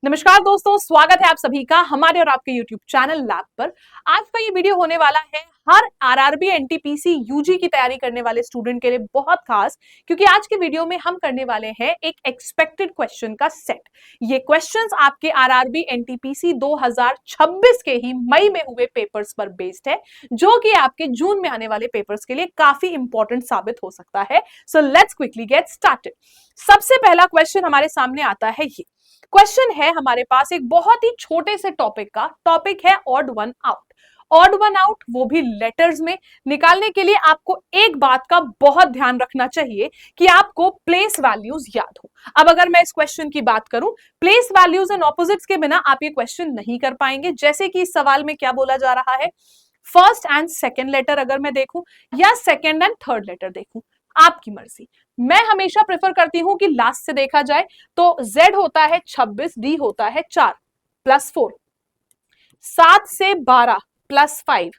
नमस्कार दोस्तों, स्वागत है आप सभी का हमारे और आपके YouTube चैनल लैब पर। आज का ये वीडियो होने वाला है हर आरआरबी एनटीपीसी यूजी की तैयारी करने वाले स्टूडेंट के लिए बहुत खास, क्योंकि आज के वीडियो में हम करने वाले हैं एक एक्सपेक्टेड क्वेश्चन का सेट। ये क्वेश्चंस आपके आरआरबी एनटीपीसी 2026 के ही मई में हुए पेपर्स पर बेस्ड है, जो कि आपके जून में आने वाले पेपर्स के लिए काफी इंपॉर्टेंट साबित हो सकता है। So let's quickly get started. सबसे पहला क्वेश्चन हमारे सामने आता है ये क्वेश्चन है हमारे पास एक बहुत ही छोटे से टॉपिक का। टॉपिक है odd one out. Odd one out वो भी लेटर्स में निकालने के लिए आपको एक बात का बहुत ध्यान रखना चाहिए कि आपको प्लेस वैल्यूज याद हो। अब अगर मैं इस क्वेश्चन की बात करूं, प्लेस वैल्यूज एंड ऑपोजिट्स के बिना आप ये क्वेश्चन नहीं कर पाएंगे। जैसे कि इस सवाल में क्या बोला जा रहा है, फर्स्ट एंड सेकेंड लेटर अगर मैं देखूं या सेकेंड एंड थर्ड लेटर देखूं, आपकी मर्जी। मैं हमेशा प्रेफर करती हूं कि लास्ट से देखा जाए। तो Z होता है 26, D होता है 4 प्लस 4, 7 से 12 प्लस 5,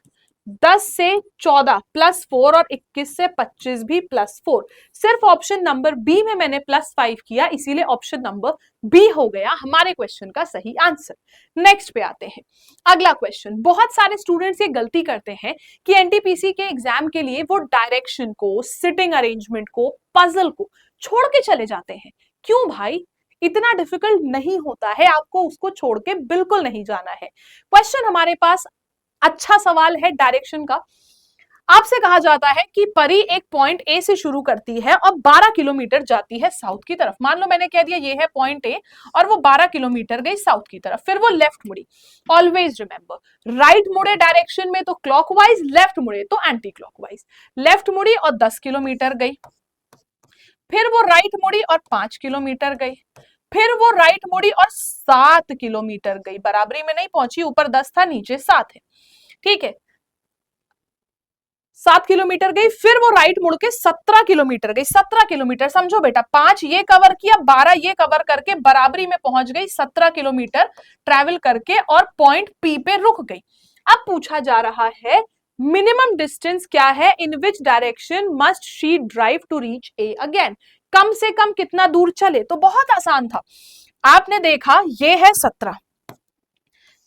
10 से 14 प्लस 4 और 21 से 25 भी प्लस 4। सिर्फ ऑप्शन नंबर बी में मैंने प्लस 5 किया, इसीलिए ऑप्शन नंबर बी हो गया हमारे क्वेश्चन का सही आंसर। नेक्स्ट पे आते हैं। अगला क्वेश्चन, बहुत सारे स्टूडेंट्स ये गलती करते हैं कि एनटीपीसी के एग्जाम के लिए वो डायरेक्शन को, सिटिंग अरेंजमेंट को, पजल को छोड़ के चले जाते हैं। क्यों भाई? इतना डिफिकल्ट नहीं होता है, आपको उसको छोड़ के बिल्कुल नहीं जाना है। क्वेश्चन हमारे पास अच्छा सवाल है डायरेक्शन का। आपसे कहा जाता है कि परी एक पॉइंट ए से शुरू करती है और 12 किलोमीटर जाती है साउथ की तरफ। मान लो मैंने कह दिया ये है पॉइंट ए और वो 12 किलोमीटर गई साउथ की तरफ, फिर वो लेफ्ट मुड़ी। ऑलवेज रिमेंबर, राइट मुड़े डायरेक्शन में तो क्लॉकवाइज, लेफ्ट मुड़े तो एंटी क्लॉकवाइज। लेफ्ट मुड़ी और 10 किलोमीटर गई, फिर वो राइट मुड़ी और 5 किलोमीटर गई, फिर वो राइट मुड़ी और 7 किलोमीटर गई। बराबरी में नहीं पहुंची, ऊपर 10 था नीचे 7 है, ठीक है। 7 किलोमीटर गई, फिर वो राइट मुड़ के 17 किलोमीटर गई। 17 किलोमीटर समझो बेटा, 5 ये कवर किया, 12 ये कवर करके बराबरी में पहुंच गई, 17 किलोमीटर ट्रेवल करके और पॉइंट पी पे रुक गई। अब पूछा जा रहा है मिनिमम डिस्टेंस क्या है, in which direction must she drive to reach A again. कम से कम कितना दूर चले? तो बहुत आसान था। आपने देखा ये है 17,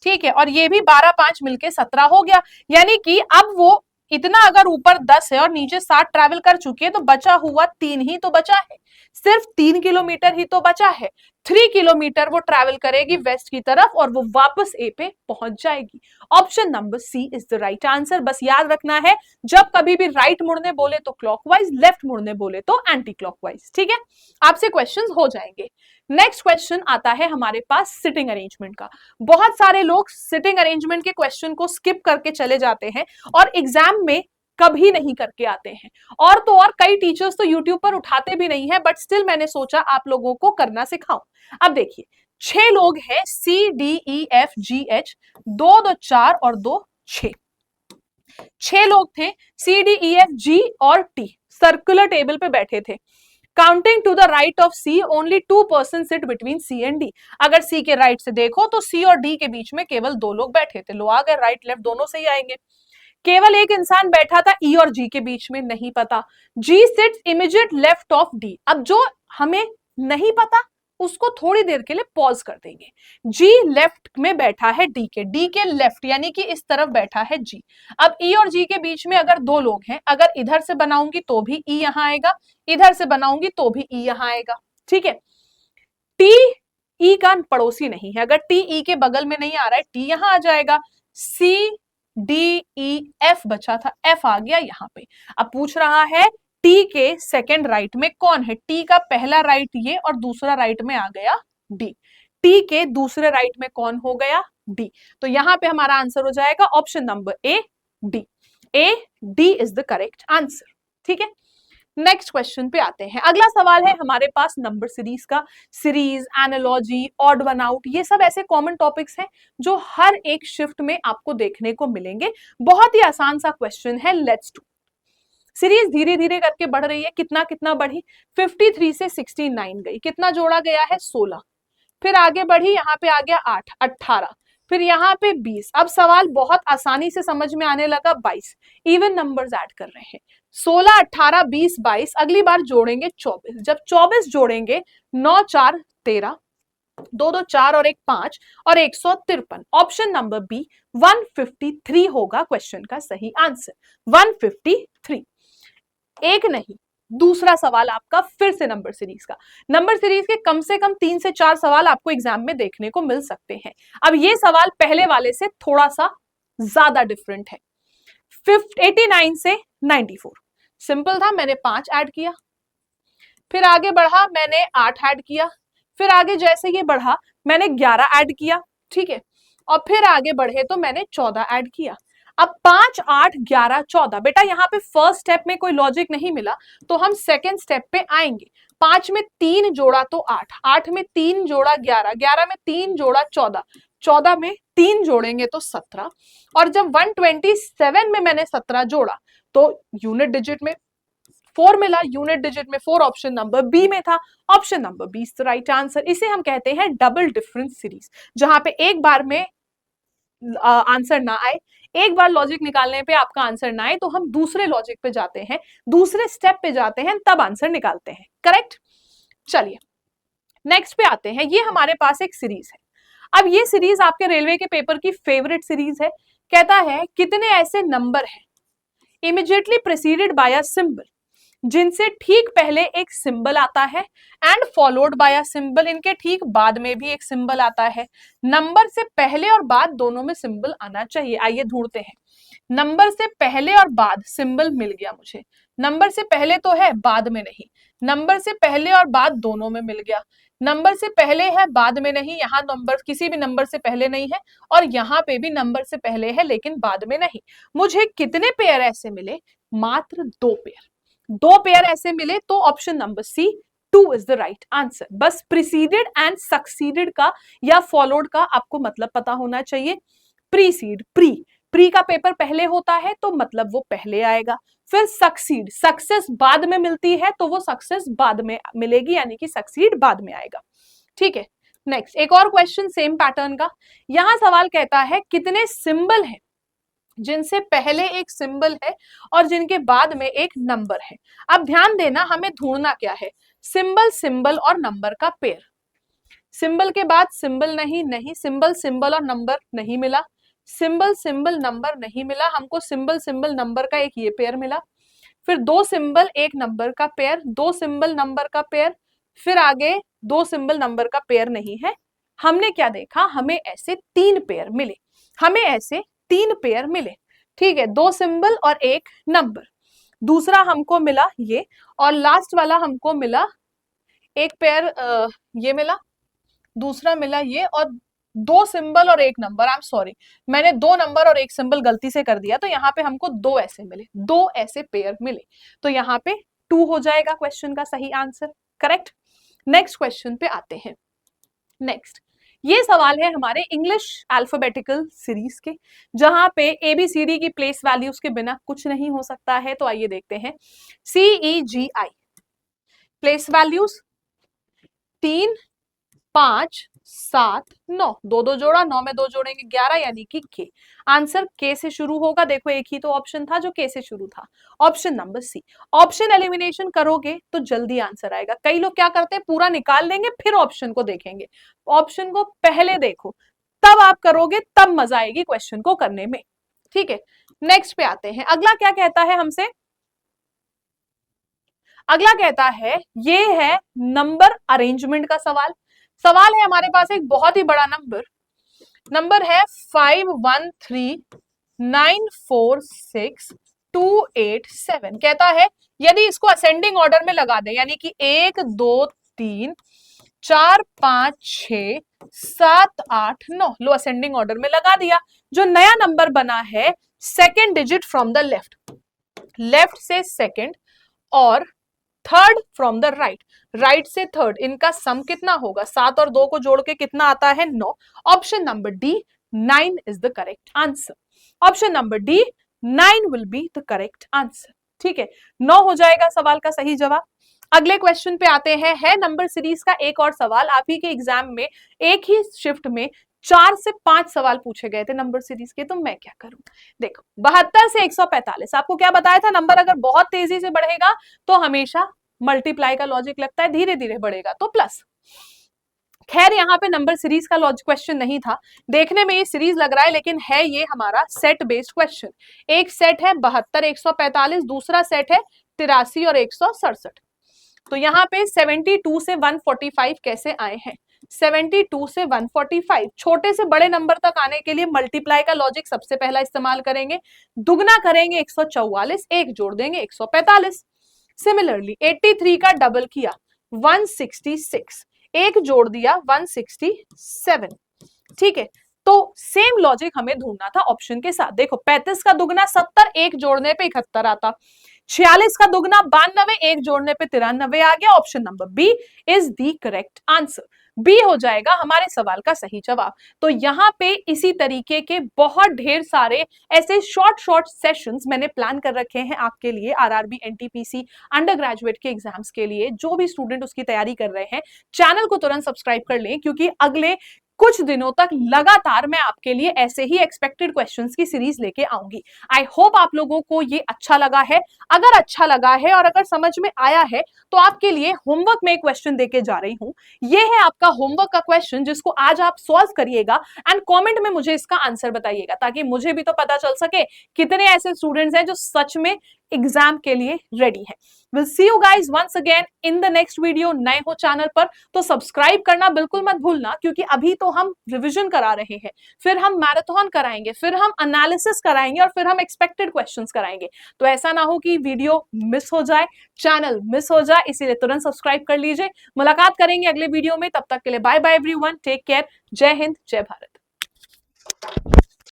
ठीक है, और ये भी 12 5 मिलके 17 हो गया। यानी कि अब वो इतना अगर ऊपर 10 है और नीचे 7 ट्रैवल कर चुकी है तो बचा हुआ 3 ही तो बचा है, सिर्फ 3 किलोमीटर ही तो बचा है। 3 किलोमीटर वो ट्रैवल करेगी वेस्ट की तरफ और वो वापस ए पे पहुंच जाएगी। Option number C is the right answer. बस याद रखना है, जब कभी भी राइट मुड़ने बोले तो क्लॉकवाइज, लेफ्ट मुड़ने बोले तो एंटी क्लॉकवाइज, ठीक है। आपसे क्वेश्चंस हो जाएंगे। नेक्स्ट क्वेश्चन आता है हमारे पास सिटिंग अरेंजमेंट का। बहुत सारे लोग सिटिंग अरेंजमेंट के क्वेश्चन को स्किप करके चले जाते हैं और एग्जाम में कभी नहीं करके आते हैं। और तो और कई टीचर्स तो यूट्यूब पर उठाते भी नहीं है, बट स्टिल मैंने सोचा आप लोगों को करना सिखाऊं। अब देखिए 6 लोग हैं, CDEFGH, 2 2 4 और 2 6। 6 लोग थे, CDEFG और T सर्कुलर टेबल पे बैठे थे। Counting to the right of C, only 2 person sit between C and D. अगर सी के राइट से देखो तो सी और डी के बीच में केवल 2 लोग बैठे थे। लो आ गए, राइट लेफ्ट दोनों से ही आएंगे। केवल एक इंसान बैठा था ई और जी के बीच में, नहीं पता। G sits immediate left of D. अब जो हमें नहीं पता उसको थोड़ी देर के लिए पॉज कर देंगे। जी लेफ्ट में बैठा है डी के लेफ्ट, यानी कि इस तरफ बैठा है जी। अब ई और जी के बीच में अगर 2 लोग हैं, अगर इधर से बनाऊंगी तो भी ई यहां आएगा, इधर से बनाऊंगी तो भी ई यहां आएगा, ठीक है। टी ई का पड़ोसी नहीं है, अगर टी ई के बगल में नहीं आ रहा है टी यहां आ जाएगा। सी डी ई एफ बचा था, एफ आ गया यहां पे। अब पूछ रहा है टी के सेकंड राइट में कौन है। टी का पहला राइट ये और दूसरा राइट में आ गया डी। टी के दूसरे राइट में कौन हो गया? डी। तो यहां पे हमारा आंसर हो जाएगा option number A D. A D is the correct answer, ठीक है। नेक्स्ट क्वेश्चन पे आते हैं। अगला सवाल है हमारे पास नंबर सीरीज का। Series, analogy, odd one out, ये सब ऐसे कॉमन टॉपिक्स हैं जो हर एक शिफ्ट में आपको देखने को मिलेंगे। बहुत ही आसान सा क्वेश्चन है, लेट्स डू। सीरीज धीरे धीरे करके बढ़ रही है, कितना कितना बढ़ी? 53 से 69 गई, कितना जोड़ा गया है? 16। फिर आगे बढ़ी, यहाँ पे आ गया 8, 18, फिर यहाँ पे 20। अब सवाल बहुत आसानी से समझ में आने लगा, 22। इवन नंबर्स ऐड कर रहे हैं, 16, 18, 20, 22। अगली बार जोड़ेंगे 24। जब 24 जोड़ेंगे, 9 4 13, दो दो चार और एक 5 और 153। ऑप्शन नंबर बी 153 होगा क्वेश्चन का सही आंसर, 153। एक नहीं, दूसरा सवाल आपका फिर से नंबर सीरीज का। नंबर सीरीज के कम से कम 3 से 4 सवाल आपको एग्जाम में देखने को मिल सकते हैं। अब ये सवाल पहले वाले से थोड़ा सा ज्यादा डिफरेंट है। 89 से 94 सिंपल था, मैंने 5 ऐड किया, फिर आगे बढ़ा मैंने 8 ऐड किया, फिर आगे जैसे ये बढ़ा मैंने 11 ऐड किया, ठीक है, और फिर आगे बढ़े तो मैंने 14 ऐड किया। अब 5 8 11 14, बेटा यहाँ पे फर्स्ट स्टेप में कोई लॉजिक नहीं मिला तो हम सेकेंड स्टेप पे आएंगे। 5 में 3 जोड़ा तो 8, 8 में 3 जोड़ा 11, 11 में 3 जोड़ा 14, 14 में 3 जोड़ेंगे तो 17, और जब 127 में मैंने 17 जोड़ा तो यूनिट डिजिट में 4 मिला, यूनिट डिजिट में 4 ऑप्शन नंबर बी में था। Option number B is the right answer. इसे हम कहते हैं डबल डिफरेंस सीरीज, जहां पे एक बार में आंसर ना आए, एक बार लॉजिक निकालने पे आपका आंसर ना आए तो हम दूसरे लॉजिक पे जाते हैं, दूसरे स्टेप पे जाते हैं, तब आंसर निकालते हैं। करेक्ट। चलिए नेक्स्ट पे आते हैं। ये हमारे पास एक सीरीज है। अब ये सीरीज आपके रेलवे के पेपर की फेवरेट सीरीज है। कहता है कितने ऐसे नंबर हैं इमीडिएटली प्रेसीडेड बाय अ सिंबल, जिनसे ठीक पहले एक सिंबल आता है and followed by a symbol, इनके ठीक बाद में भी एक सिंबल आता है। नंबर से पहले और बाद दोनों में सिंबल आना चाहिए। आइए ढूंढते हैं। नंबर से पहले और बाद सिंबल मिल गया मुझे, नंबर से पहले तो है बाद में नहीं, नंबर से पहले और बाद दोनों में मिल गया, नंबर से पहले है बाद में नहीं, यहाँ नंबर किसी भी नंबर से पहले नहीं है, और यहाँ पे भी नंबर से पहले है लेकिन बाद में नहीं। मुझे कितने पेयर ऐसे मिले? मात्र 2 पेयर। 2 पेयर ऐसे मिले तो option number C 2 is the right answer. बस प्रीसीडेड एंड सक्सीडेड का या फॉलोड का आपको मतलब पता होना चाहिए। प्रीसीड, प्री का पेपर पहले होता है तो मतलब वो पहले आएगा। फिर सक्सीड, सक्सेस बाद में मिलती है तो वो सक्सेस बाद में मिलेगी, यानी कि सक्सीड बाद में आएगा। ठीक है। नेक्स्ट एक और क्वेश्चन सेम पैटर्न का। यहां सवाल कहता है कितने सिंबल हैं जिनसे पहले एक सिंबल है और जिनके बाद में एक नंबर है। अब ध्यान देना, हमें ढूंढना क्या है? सिंबल, सिंबल और नंबर का पेयर। सिंबल के बाद सिंबल नहीं, नहीं, सिंबल, सिंबल और नंबर नहीं मिला, सिंबल, सिंबल, नंबर नहीं मिला, हमको सिंबल, सिंबल, नंबर का एक ये पेयर मिला, फिर 2 सिंबल एक नंबर का पेयर, 2 सिंबल नंबर का पेयर, फिर आगे 2 सिंबल नंबर का पेयर नहीं है। हमने क्या देखा? हमें ऐसे 3 पेयर मिले, हमें ऐसे 3 पेयर मिले। ठीक है, 2 सिंबल और एक नंबर। दूसरा हमको मिला ये, और लास्ट वाला हमको मिला एक पेयर, ये मिला, दूसरा मिला ये, और 2 सिंबल और एक नंबर। आई एम सॉरी, मैंने 2 नंबर और एक सिंबल गलती से कर दिया, तो यहाँ पे हमको 2 ऐसे मिले, 2 ऐसे पेयर मिले, तो यहाँ पे 2 हो जाएगा क्वेश्चन का सही आंसर। करेक्ट। नेक्स्ट क्वेश्चन पे आते हैं। नेक्स्ट ये सवाल है हमारे इंग्लिश अल्फाबेटिकल सीरीज के, जहां पे ABCD की प्लेस वैल्यूज के बिना कुछ नहीं हो सकता है। तो आइए देखते हैं। CEGI प्लेस वैल्यूज 3 5 7 9, 2 2 जोड़ा, 9 में 2 जोड़ेंगे 11, यानी कि के। आंसर के से शुरू होगा। देखो एक ही तो ऑप्शन था जो के से शुरू था, option number C. Option elimination करोगे तो जल्दी आंसर आएगा। कई लोग क्या करते हैं, पूरा निकाल लेंगे फिर ऑप्शन को देखेंगे। ऑप्शन को पहले देखो, तब आप करोगे, तब मजा आएगी क्वेश्चन को करने में। ठीक है, नेक्स्ट पे आते हैं। अगला क्या कहता है हमसे? अगला कहता है, ये है नंबर अरेंजमेंट का सवाल। सवाल है हमारे पास एक बहुत ही बड़ा नंबर है 51394628 कहता है यदि इसको असेंडिंग ऑर्डर में लगा दे, यानी कि 1 2 3 4 5 6 7 8 9, लो असेंडिंग ऑर्डर में लगा दिया। जो नया नंबर बना है second digit from the left, left से सेकेंड, और third from the right, right से थर्ड, इनका सम कितना होगा? 7 और 2 को जोड़ के कितना आता है? 9। Option number D 9 is the correct answer. Option number D 9 will be the correct answer. ठीक है, 9 हो जाएगा सवाल का सही जवाब। अगले क्वेश्चन पे आते हैं। है नंबर सीरीज का एक और सवाल। आप ही के एग्जाम में एक ही शिफ्ट में 4 से 5 सवाल पूछे गए थे नंबर सीरीज के, तो मैं क्या करूं? देखो 72 से 145, आपको क्या बताया था? नंबर अगर बहुत तेजी से बढ़ेगा तो हमेशा मल्टीप्लाई का लॉजिक लगता है, धीरे धीरे बढ़ेगा तो प्लस। खैर यहाँ पे नंबर सीरीज का लॉजिक क्वेश्चन नहीं था, देखने में ये सीरीज लग रहा है लेकिन है ये हमारा सेट बेस्ड क्वेश्चन। एक सेट है 72 145, दूसरा सेट है 83 और 167। तो यहाँ पे 72 से 145 कैसे आए हैं? 72 से 145 छोटे से बड़े नंबर तक आने के लिए मल्टीप्लाई का लॉजिक सबसे पहला इस्तेमाल करेंगे, दुगना करेंगे 144, एक जोड़ देंगे 145। सिमिलरली 83 का डबल किया 166, एक जोड़ दिया 167। ठीक है, तो सेम लॉजिक हमें ढूंढना था ऑप्शन के साथ। देखो 35 का दुगना 70, एक जोड़ने पे 71 आता। 46 का दुगना 92, एक जोड़ने पे 93 आ गया। Option number B is the correct answer. B हो जाएगा हमारे सवाल का सही जवाब। तो यहाँ पे इसी तरीके के बहुत ढेर सारे ऐसे शॉर्ट सेशंस मैंने प्लान कर रखे हैं आपके लिए, आरआरबी एनटीपीसी अंडर ग्रेजुएट के एग्जाम्स के लिए। जो भी स्टूडेंट उसकी तैयारी कर रहे हैं, चैनल को तुरंत सब्सक्राइब कर लें, क्योंकि अगले कुछ दिनों तक लगातार मैं आपके लिए ऐसे ही एक्सपेक्टेड क्वेश्चंस की सीरीज लेके आऊंगी। आई होप आप लोगों को ये अच्छा लगा है। अगर अच्छा लगा है और अगर समझ में आया है तो आपके लिए होमवर्क में एक क्वेश्चन देके जा रही हूं। ये है आपका होमवर्क का क्वेश्चन, जिसको आज आप सॉल्व करिएगा एंड कमेंट में मुझे इसका आंसर बताइएगा, ताकि मुझे भी तो पता चल सके कितने ऐसे स्टूडेंट्स हैं जो सच में एग्जाम के लिए रेडी है। Will see you guys once again in the next video. नए हो चैनल पर तो सब्सक्राइब करना बिल्कुल मत भूलना, क्योंकि अभी तो हम रिवीजन करा रहे हैं, फिर हम मैराथन कराएंगे, फिर हम एनालिसिस कराएंगे और फिर हम एक्सपेक्टेड क्वेश्चंस कराएंगे। तो ऐसा ना हो कि वीडियो मिस हो जाए, चैनल मिस हो जाए, इसीलिए तुरंत सब्सक्राइब कर लीजिए। मुलाकात करेंगे अगले वीडियो में, तब तक के लिए bye bye everyone, take care, Jai Hind, जय भारत।